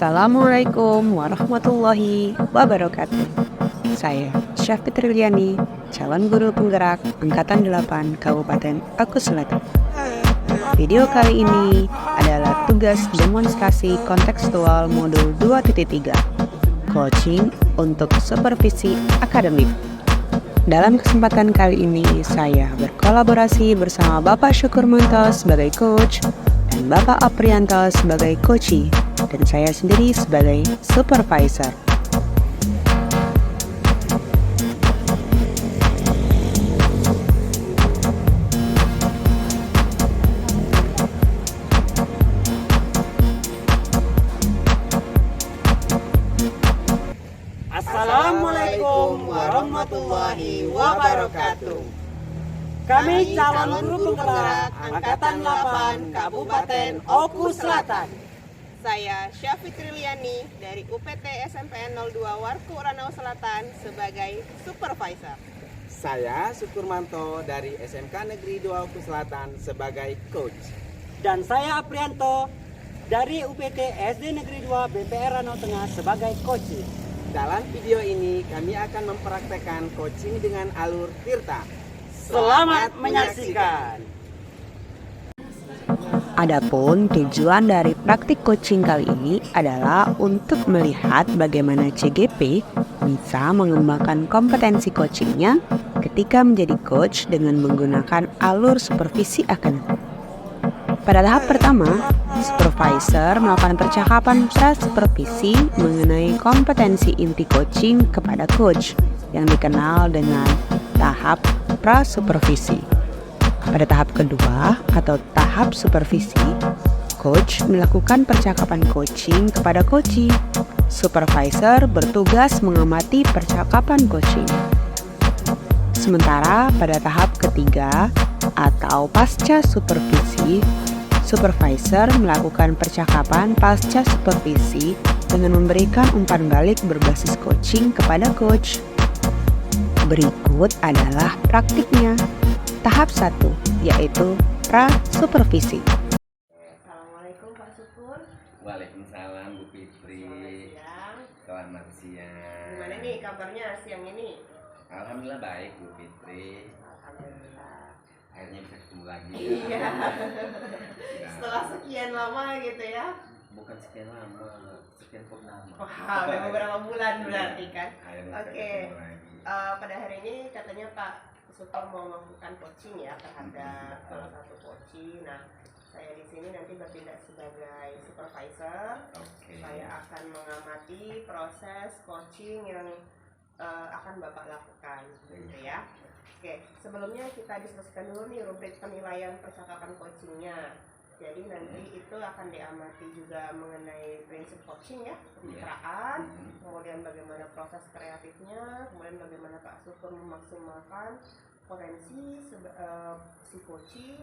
Assalamualaikum warahmatullahi wabarakatuh. Saya Syafit Triliani, calon guru penggerak Angkatan 8 Kabupaten Aku Selatan. Video kali ini adalah tugas demonstrasi kontekstual modul 2.3, coaching untuk supervisi akademik. Dalam kesempatan kali ini, saya berkolaborasi bersama Bapak Syukurmanto sebagai coach dan Bapak Aprianto sebagai coachee, dan saya sendiri sebagai supervisor. Assalamualaikum warahmatullahi wabarakatuh. Kami calon guru penggerak Angkatan 8 Kabupaten Oku Selatan. Saya Syafit Triliani dari UPT SMPN 02 Warku Ranau Selatan sebagai supervisor. Saya Syukurmanto dari SMK Negeri 2 Oku Selatan sebagai coach. Dan saya Aprianto dari UPT SD Negeri 2 BPR Ranau Tengah sebagai coachee. Dalam video ini kami akan mempraktekkan coaching dengan alur Tirta. Selamat menyaksikan. Adapun tujuan dari praktik coaching kali ini adalah untuk melihat bagaimana CGP bisa mengembangkan kompetensi coachingnya ketika menjadi coach dengan menggunakan alur supervisi akademik. Pada tahap pertama, supervisor melakukan percakapan pra-supervisi mengenai kompetensi inti coaching kepada coach yang dikenal dengan tahap pra-supervisi. Pada tahap kedua atau tahap supervisi, coach melakukan percakapan coaching kepada coachee. Supervisor bertugas mengamati percakapan coaching. Sementara pada tahap ketiga atau pasca supervisi, supervisor melakukan percakapan pasca supervisi dengan memberikan umpan balik berbasis coaching kepada coach. Berikut adalah praktiknya. Tahap 1, yaitu pra-supervisi. Assalamualaikum Pak Syukur. Waalaikumsalam Bu Fitri. Siang. Selamat siang. Gimana nih kabarnya siang ini? Alhamdulillah baik Bu Fitri. Alhamdulillah. Akhirnya bisa ketemu lagi. Iya. Ya. Setelah sekian lama gitu ya. Bukan sekian lama, sekian purnama. Wah, udah beberapa bulan berarti kan. Akhirnya bisa Oke. ketemu lagi. Pada hari ini katanya Pak Syukur mau melakukan coaching ya terhadap salah satu coaching. Nah, saya di sini nanti bertindak sebagai supervisor. Oke. Saya akan mengamati proses coaching yang akan Bapak lakukan, gitu ya. Oke, sebelumnya kita diskusikan dulu nih rubrik penilaian percakapan coachingnya. Jadi nanti itu akan diamati juga mengenai prinsip coaching ya, kemitraan, kemudian bagaimana proses kreatifnya, kemudian bagaimana Pak Syukur memaksimalkan potensi si coaching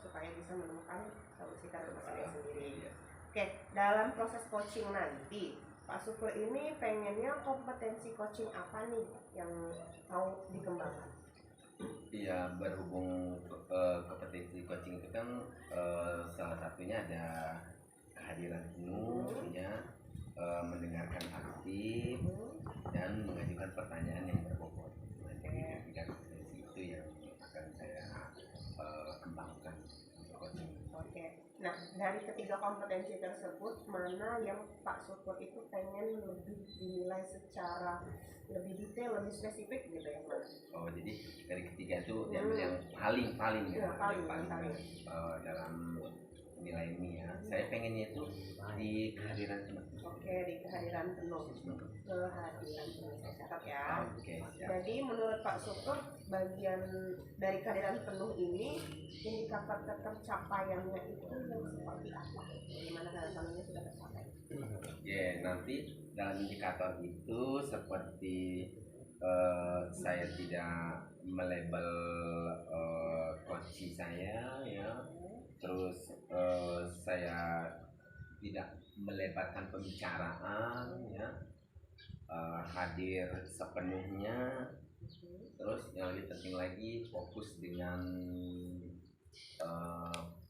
supaya bisa menemukan solusi karena masalahnya sendiri. Oke, dalam proses coaching nanti Pak Syukur ini pengennya kompetensi coaching apa nih yang mau dikembangkan? Iya, berhubung kompetensi coaching itu kan salah satunya ada kehadiran penuh, ya, mendengarkan aktif dan mengajukan pertanyaan yang berbobot. Nah, jadi ketiga kompetensi itu yang akan saya kembangkan untuk coaching. Oke, nah dari ketiga kompetensi tersebut mana yang Pak Syukur itu pengen lebih dinilai secara lebih detail, lebih spesifik gitu ya Mas? Oh, jadi dari ketiga itu yang paling Ya, paling. dalam nilai ini ya. Saya pengennya itu di kehadiran penuh. Oke, di kehadiran penuh. Kehadiran penuh, saya catat ya. Oke, siap. Jadi menurut Pak Syukur bagian dari kehadiran penuh ini indikator tercapaiannya itu yang seperti apa? Bagaimana kehadiran penuhnya sudah tercapai? Ya, nanti dalam indikator itu seperti saya tidak melabel coach saya ya, terus saya tidak melebarkan pembicaraan ya, hadir sepenuhnya, terus yang lebih penting lagi fokus dengan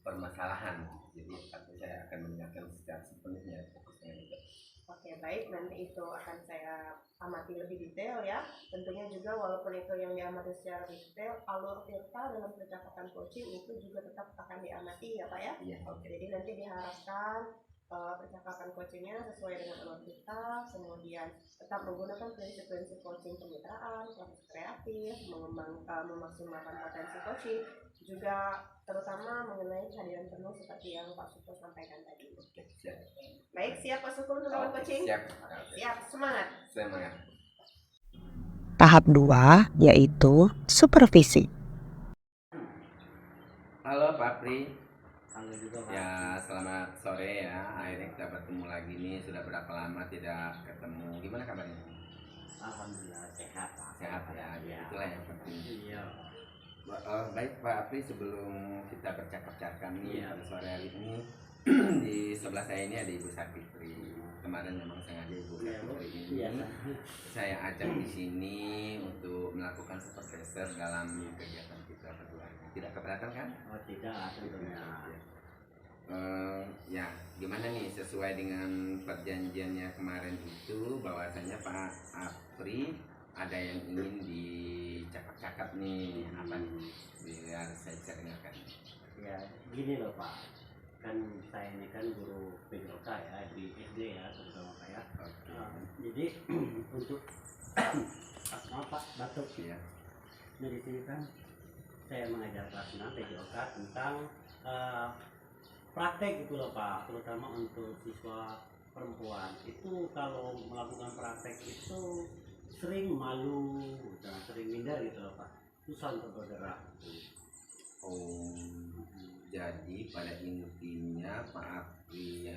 permasalahan. Jadi saya akan mendengarkan secara sepenuhnya fokusnya itu. baik, nanti itu akan saya amati lebih detail ya. Tentunya juga walaupun itu yang diamati secara detail, alur Tirta dalam percakapan coaching itu juga tetap akan diamati ya Pak ya. Iya, oke. Jadi nanti diharapkan percakapan coachingnya sesuai dengan alur Tirta, kemudian tetap menggunakan prinsip-prinsip coaching kemitraan, proses kreatif, memaksimalkan potensi coaching, juga terutama mengenai kehadiran penuh seperti yang Pak Suko sampaikan tadi. Oke, siap. Baik, siap Pak Suko untuk melakukan coaching? Siap. Siap, semangat. Semangat. Tahap 2 yaitu supervisi. Halo Pak Pri. Halo juga Pak. Ya, selamat sore ya. Akhirnya kita bertemu lagi nih. Sudah berapa lama tidak ketemu. Gimana kabarnya? Alhamdulillah sehat Pak. Sehat ya. Itulah yang penting. Iya. Baik Pak Apri, sebelum kita bercakap-cakap nih Iya. pada sore hari ini di sebelah saya ini ada Ibu Sapitri. Kemarin memang sengaja Ibu Sapitri ini saya ajak di sini untuk melakukan supervisor dalam kegiatan kita berdua. Tidak keberatan kan? Oh tidak, tentunya. Ya, gimana nih sesuai dengan perjanjiannya kemarin itu bahwasanya Pak Apri ada yang ingin dicakap-cakap nih, apa nih biar saya bisa dengarkan. Ya gini loh Pak, kan saya ini kan guru PJOK ya di SD ya terutama Pak ya. Jadi untuk maaf Pak batuk Ya. Nah di sini kan saya mengajar kelas 6 PJOK tentang praktek gitu loh Pak, terutama untuk siswa perempuan itu kalau melakukan praktek itu sering malu dan sering minder gitu loh Pak, susah untuk bergerak. Oh, jadi pada intinya Pak Apri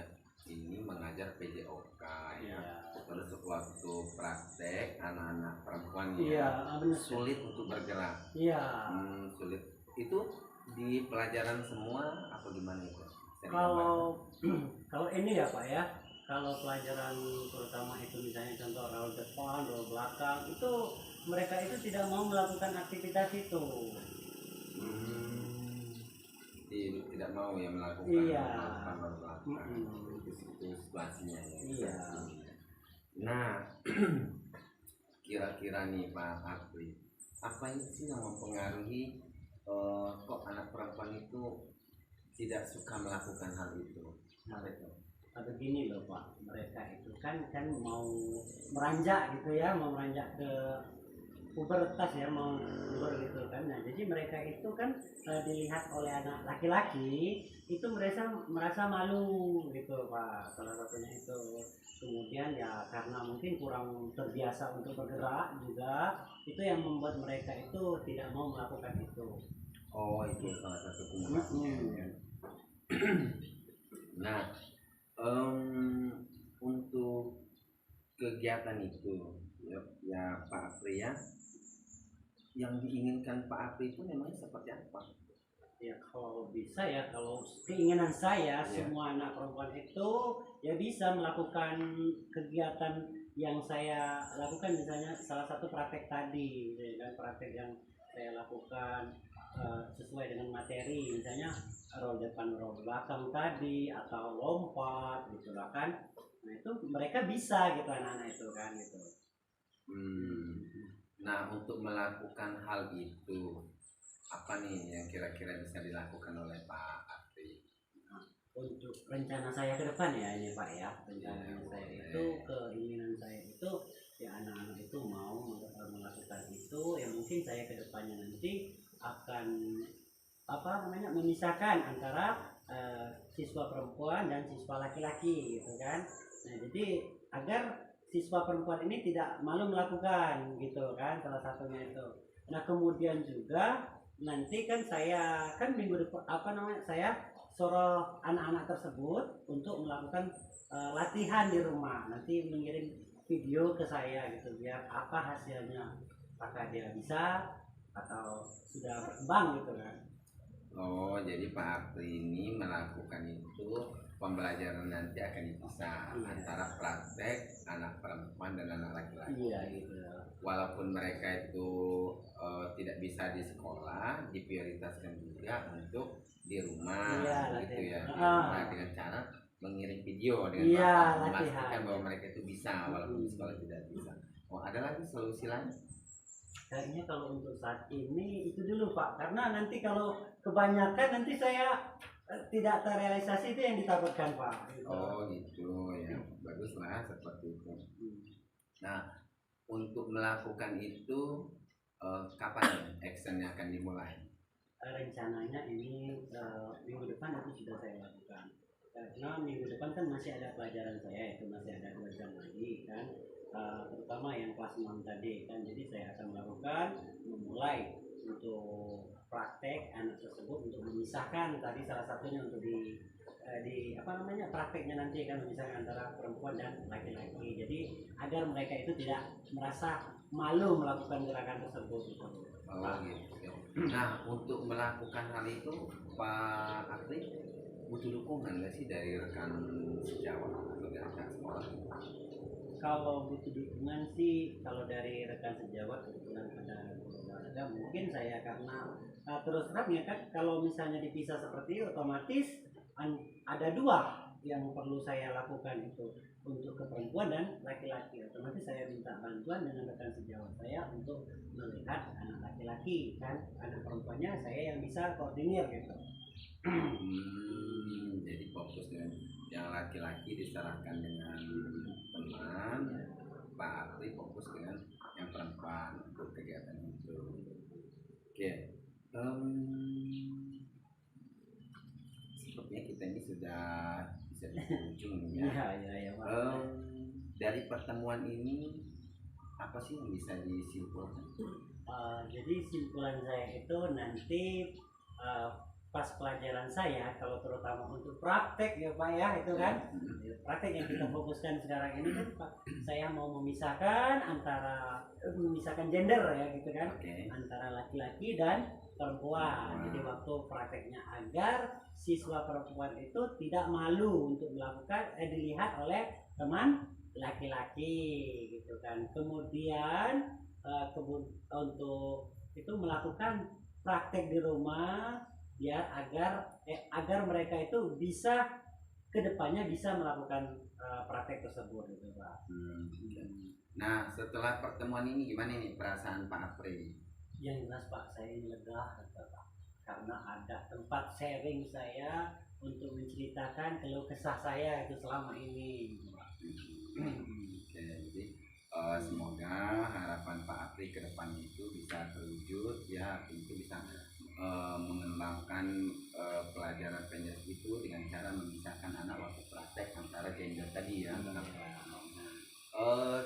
ini mengajar PJOK ya. Terus waktu praktek anak-anak perempuan Iya, benar. sulit untuk bergerak. Iya. Sulit itu di pelajaran semua apa gimana itu? Kalau ini ya Pak ya, kalau pelajaran terutama itu misalnya contoh roll depan, roll belakang, itu mereka itu tidak mau melakukan aktivitas itu. Tidak mau ya melakukan Iya. itu situasinya ya. Iya. Nah, kira-kira nih Pak Apri, apa sih yang mempengaruhi kok anak perempuan itu tidak suka melakukan hal itu? Apa itu? Begini loh Pak, mereka itu kan mau meranjak gitu ya, mau meranjak ke pubertas ya, mau puber gitu kan. Nah jadi mereka itu kan dilihat oleh anak laki-laki itu merasa malu gitu Pak, salah satunya itu. Kemudian ya karena mungkin kurang terbiasa untuk bergerak juga, itu yang membuat mereka itu tidak mau melakukan itu. Oh, itu salah satu penyebabnya. Nah, untuk kegiatan itu ya Pak Apri ya, yang diinginkan Pak Apri itu memangnya seperti apa? Ya kalau bisa ya, kalau keinginan saya Ya. semua anak perempuan itu ya bisa melakukan kegiatan yang saya lakukan, misalnya salah satu praktek tadi dan praktek yang saya lakukan sesuai dengan materi, misalnya roll depan roll belakang tadi atau lompat gitu lah kan. Nah itu mereka bisa gitu anak-anak itu kan gitu. Nah, untuk melakukan hal itu apa nih yang kira-kira bisa dilakukan oleh Pak Apri? Untuk rencana saya ke depan ya ini Pak ya, rencana saya itu, keinginan saya itu ya anak-anak itu mau melakukan itu, ya mungkin saya ke depannya nanti akan memisahkan antara siswa perempuan dan siswa laki-laki gitu kan. Nah jadi agar siswa perempuan ini tidak malu melakukan gitu kan, salah satunya itu. Nah kemudian juga nanti kan saya kan minggu depan saya suruh anak-anak tersebut untuk melakukan latihan di rumah, nanti mengirim video ke saya gitu biar apa hasilnya, apakah dia bisa atau sudah berkembang gitu kan. Oh, jadi Pak Apri ini melakukan itu pembelajaran nanti akan dipisah antara praktek anak perempuan dan anak laki-laki. Iya gitu. Walaupun mereka itu tidak bisa di sekolah, diprioritaskan juga untuk di rumah, gitu ya. Di rumah dengan cara mengirim video dengan Iya, Bapak, latihan. memastikan bahwa mereka itu bisa walaupun di sekolah tidak bisa. Oh, ada lagi solusi lain? Kayaknya kalau untuk saat ini itu dulu Pak, karena nanti kalau kebanyakan nanti saya tidak terrealisasi, itu yang ditakutkan Pak. Gitu. Oh gitu ya, baguslah seperti itu. Nah, untuk melakukan itu kapan actionnya akan dimulai? Rencananya ini minggu depan itu sudah saya lakukan, karena minggu depan kan masih ada pelajaran saya, itu masih ada 2 jam lagi kan, terutama yang kelas 6 tadi kan. Jadi saya akan melakukan, memulai untuk praktek anak tersebut untuk memisahkan tadi, salah satunya untuk di prakteknya nanti akan memisahkan antara perempuan dan laki-laki. Jadi agar mereka itu tidak merasa malu melakukan gerakan tersebut gitu. Oh gitu. Nah, untuk melakukan hal itu Pak Akri butuh dukungan nggak sih dari rekan sejawat atau dari rekan sekolah? Kalau butuh dukungan sih, kalau dari rekan sejawat kebetulan ada olahraga, mungkin saya karena terus terang ya kan, kalau misalnya dipisah seperti itu, otomatis ada 2 yang perlu saya lakukan, itu untuk ke perempuan dan laki-laki. Otomatis saya minta bantuan dengan rekan sejawat saya untuk melihat anak laki-laki kan, anak perempuannya saya yang bisa koordinir gitu. Jadi fokus dengan yang laki-laki diserahkan dengan teman, Pak Akri fokus dengan yang perempuan untuk kegiatan itu. Oke, sepertinya kita ini sudah bisa di ujung ya. Iya, Pak. Dari pertemuan ini apa sih yang bisa disimpulkan? Jadi simpulan saya itu nanti pas pelajaran saya, kalau terutama untuk praktek ya Pak ya, itu kan praktek yang kita fokuskan sekarang ini kan Pak, saya mau memisahkan gender ya gitu kan, antara laki-laki dan perempuan. Jadi waktu prakteknya agar siswa perempuan itu tidak malu untuk melakukan dilihat oleh teman laki-laki gitu kan. Kemudian untuk itu melakukan praktek di rumah, biar agar mereka itu bisa kedepannya bisa melakukan praktek tersebut gitu Pak. Nah, setelah pertemuan ini gimana nih perasaan Pak Apri? Yang jelas Pak, saya ini lega Pak, karena ada tempat sharing saya untuk menceritakan keluh kesah saya itu selama ini Pak. Jadi semoga harapan Pak Apri ke depan itu bisa terwujud ya, itu bisa mengembangkan pelajaran penjas itu dengan cara memisahkan anak waktu praktek antara gender tadi ya.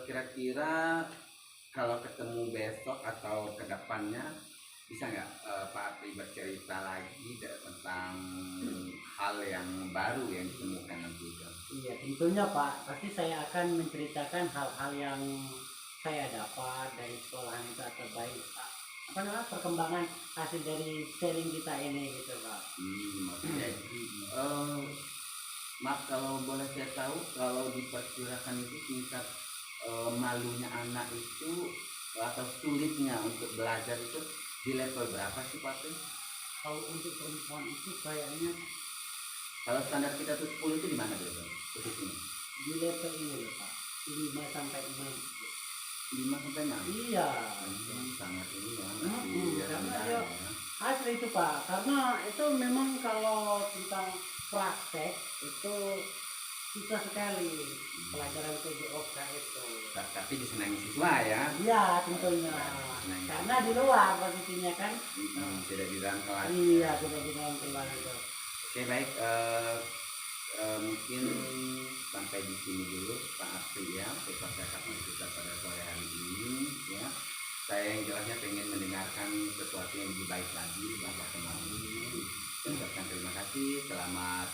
Kira-kira kalau ketemu besok atau ke depannya bisa nggak Pak Apri bercerita lagi tentang hal yang baru yang ditemukan nanti? Iya tentunya Pak, pasti saya akan menceritakan hal-hal yang saya dapat dari sekolahan itu terbaik Pak. Perkembangan hasil dari sharing kita ini gitu Pak. Maaf kalau boleh saya tahu, kalau diperkirakan itu tingkat malunya anak itu atau sulitnya untuk belajar itu di level berapa sih Pak? Kalau untuk perempuan itu kayaknya, kalau standar kita tuh 10 itu di mana biasanya posisinya? Di level ini loh Pak, 5 sampai 6. 5 sampai 6? Iya. Sangat ini ya. Karena dia asli itu Pak, karena itu memang kalau tentang praktek itu susah sekali pelajaran PJOK itu. Tapi disenangi siswa ya? Iya tentunya, karena di luar posisinya kan. Tidak di dalam kelas. Iya, tidak di dalam kelas itu. Oke baik, mungkin sampai di sini dulu Pak Apri ya percakapan kita pada sore hari ini ya. Saya yang jelasnya pengen mendengarkan sesuatu yang lebih baik lagi Bapak kemarin. Ucapkan terima kasih, selamat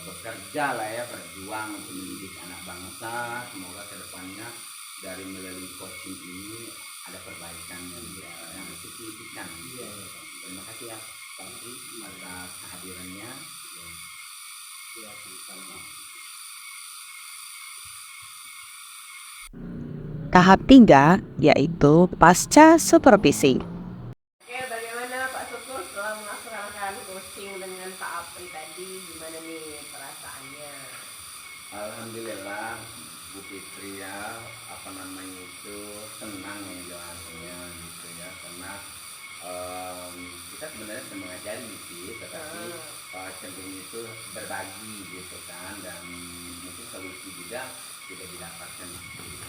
bekerja lah ya, berjuang untuk mendidik anak bangsa. Semoga kedepannya dari melalui coaching ini ada perbaikan yang signifikan. Terima kasih ya Pak Apri atas kehadirannya. Tahap 3 yaitu pasca supervisi. Oke, bagaimana Pak Syukur setelah melaksanakan coaching dengan Pak Apri tadi, gimana nih perasaannya? alhamdulillah Bu Fitri ya, apa namanya itu, senang menjelaskannya gitu ya, karena kita sebenarnya sedang mengajari sih, tetapi cenderung itu berbagi gitu kan, dan mungkin solusi juga tidak didapatkan di situ.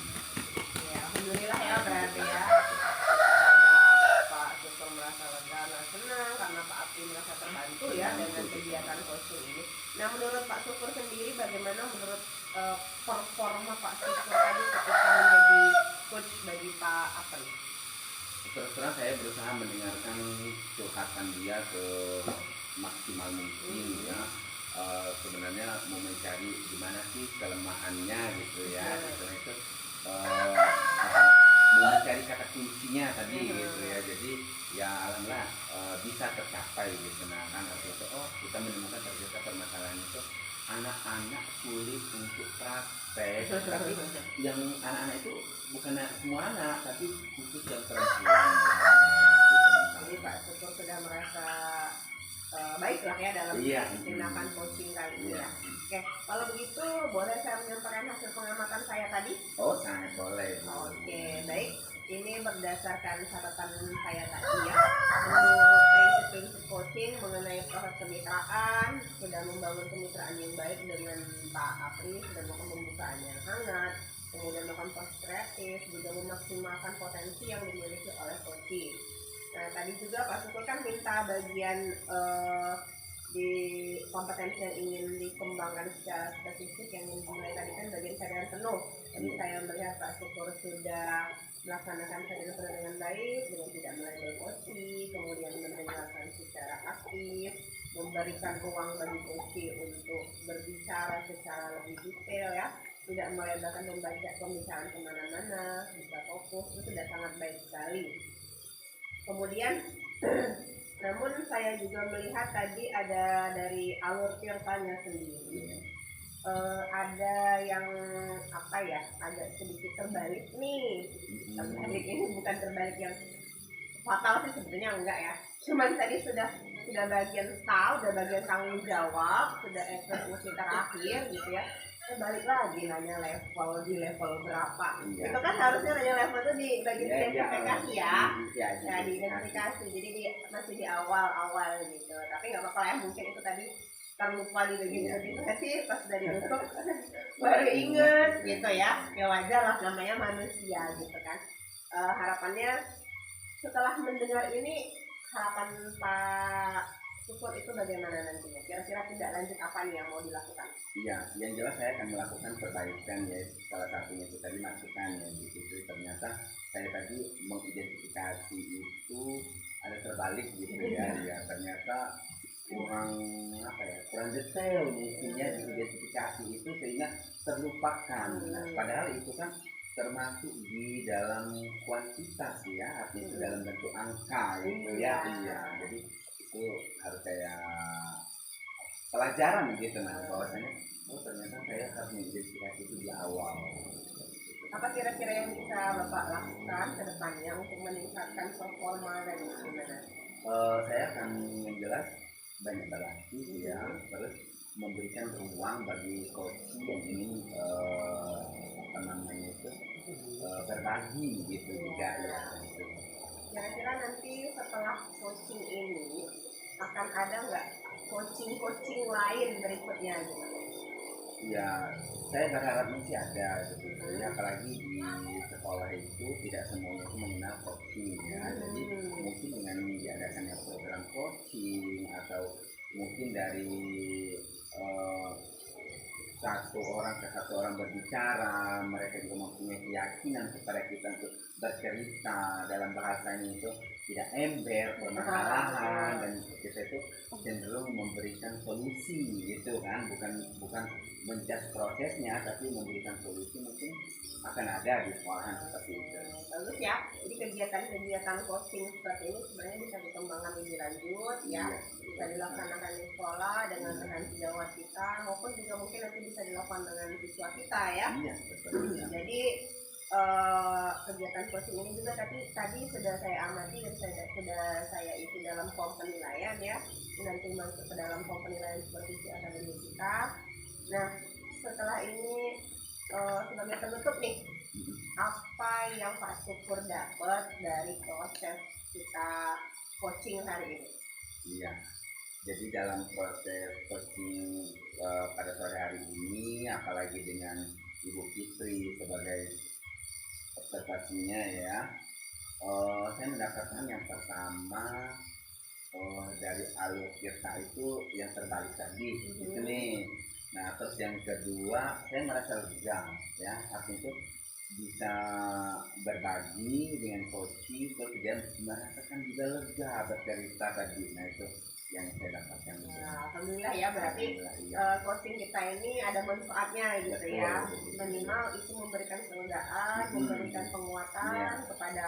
Ya, alhamdulillah ya berarti ya. Ada Pak Syukur merasa lega dan senang karena Pak Apri merasa terbantu ya dengan kegiatan coaching ini. Nah, menurut Pak Syukur sendiri bagaimana menurut performa Pak Syukur tadi ketika menjadi coach bagi Pak Apri? Terus terang saya berusaha mendengarkan curhatan dia ke maksimal mungkin ya. Sebenarnya mau mencari gimana sih kelemahannya gitu ya, setelah itu mau mencari kata kuncinya tadi gitu ya, jadi ya alhamdulillah bisa tercapai gitu. Nah kan artinya oh kita menemukan ternyata permasalahan itu anak-anak sulit untuk praktek, tapi yang anak-anak itu bukan semua anak, tapi khusus yang perempuan. Jadi Pak Syukur sudah merasa baiklah ya dalam tindakan coaching kali ini ya. Oke, kalau begitu boleh saya menyampaikan hasil pengamatan saya tadi? Oh sangat boleh. Oke, baik. Ini berdasarkan catatan saya tadi ya. Menurut prinsip-prinsip coaching mengenai proses kemitraan, sudah membangun kemitraan yang baik dengan Pak Apri, sudah melakukan pembukaan yang hangat, kemudian melakukan proses kreatif, juga memaksimalkan potensi yang dimiliki oleh coaching. Nah, tadi juga Pak Syukur kan minta bagian di kompetensi yang ingin dikembangkan secara spesifik yang dimulai tadi kan bagian kesadaran penuh. Jadi saya melihat Pak Syukur sudah melaksanakan kesadaran penuh dengan baik, dengan tidak melabel coaching, kemudian mendengarkan secara aktif, memberikan ruang bagi coaching untuk berbicara secara lebih detail ya, tidak melebarkan membaca pembicaraan kemana-mana, bisa fokus, itu sudah sangat baik sekali. Kemudian namun saya juga melihat tadi ada dari alur tirtanya sendiri ada yang apa ya, agak sedikit terbalik nih. Terbalik ini bukan terbalik yang fatal sih sebenarnya, enggak ya, cuman tadi sudah bagian tahu, sudah bagian tanggung jawab, sudah eksekusi terakhir gitu ya, balik lagi nanya level, di level berapa. Itu kan harusnya nanya level itu di bagian identifikasi ya, ya di identifikasi, jadi masih di awal gitu, tapi nggak apa-apa ya, mungkin itu tadi terlupa di bagian identifikasi, pas sudah dibentuk baru inget gitu ya, wajar lah, namanya manusia gitu kan. Harapannya setelah mendengar ini, harapan Pak Syukur itu bagaimana nantinya? Kira-kira tidak lanjut apa nih yang mau dilakukan? Iya, yang jelas saya akan melakukan perbaikan ya. Salah satunya itu tadi masukan ya, di situ ternyata saya tadi mengidentifikasi itu ada terbalik gitu ya. Ya ternyata kurang apa ya, kurang detail mungkinnya di identifikasi itu sehingga terlupakan. Nah, padahal itu kan termasuk di dalam kuantitas ya, artinya itu dalam bentuk angka gitu ya. Iya, jadi itu harus saya pelajaran gitu, nah bahwasanya oh ternyata saya harus mengidentifikasi itu di awal. Apa kira-kira yang bisa Bapak lakukan ke depannya untuk meningkatkan performa dan gimana? Saya akan menjelas banyak berlatih ya, terus memberikan ruang bagi coach yang ingin apa namanya itu berbagi gitu juga ya. Kira-kira nanti setelah coaching ini akan ada nggak coaching lain berikutnya gitu? Ya, saya berharapnya sih ada gitu. Ya, apalagi di sekolah itu tidak semuanya itu mengenal coaching ya. Jadi mungkin dengan diadakannya program coaching atau mungkin dari satu orang berbicara, mereka juga mempunyai keyakinan kepada kita untuk bercerita dalam bahasanya itu tidak ember permasalahan, dan kita itu cenderung memberikan solusi gitu kan, bukan menjudge prosesnya tapi memberikan solusi, mungkin akan ada di sekolahan seperti itu. Bagus ya, jadi kegiatan-kegiatan coaching seperti ini sebenarnya bisa dikembangkan lebih lanjut ya, bisa dilaksanakan di sekolah dengan teman sejawat kita, maupun juga mungkin nanti bisa dilakukan dengan siswa kita ya. Iya, betul. Jadi kegiatan coaching ini juga tadi sudah saya amati dan sudah saya isi dalam form penilaian ya, nanti masuk ke dalam form penilaian seperti akademi kita. Nah setelah ini sebagai penutup nih, apa yang Pak Syukur dapat dari proses kita coaching hari ini? Iya. Jadi dalam proses coaching pada sore hari ini, apalagi dengan Ibu Fitri sebagai observasinya ya, saya mendapatkan yang pertama dari alur kita itu yang terbalik tadi, gitu nih. Nah, terus yang kedua, saya merasa lega ya, artinya itu bisa berbagi dengan coaching, terus dia merasakan juga lega bercerita tadi. Nah, itu yang saya dapatkan. Nah, alhamdulillah ya, berarti coaching kita ini ada manfaatnya gitu ya. Minimal itu memberikan kelegaan, memberikan penguatan kepada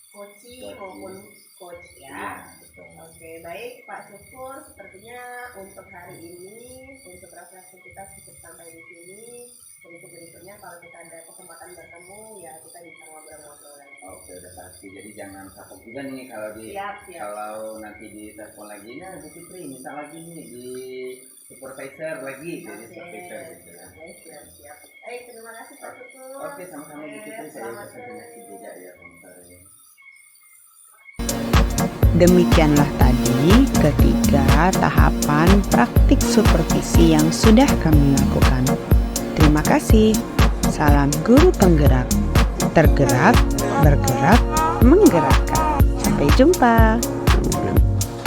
coaching maupun coach ya. Oke, baik Pak Syukur, sepertinya untuk hari ini untuk refleksi kita cukup sampai di sini. Berikutnya kalau kita ada kesempatan bertemu ya kita bisa ngobrol-ngobrol lagi. Oke, udah pasti. Jadi jangan kapok juga nih kalau Siap. kalau nanti di telepon lagi, nah Bu Fitri misal lagi nih di supervisor lagi, jadi supervisor gitu ya. Siap. Terima kasih Pak Syukur. Oke, sama-sama Bu Fitri, saya terima kasih juga ya komentarnya. Demikianlah tadi ketiga tahapan praktik supervisi yang sudah kami lakukan. Terima kasih. Salam guru penggerak. Tergerak, bergerak, menggerakkan. Sampai jumpa.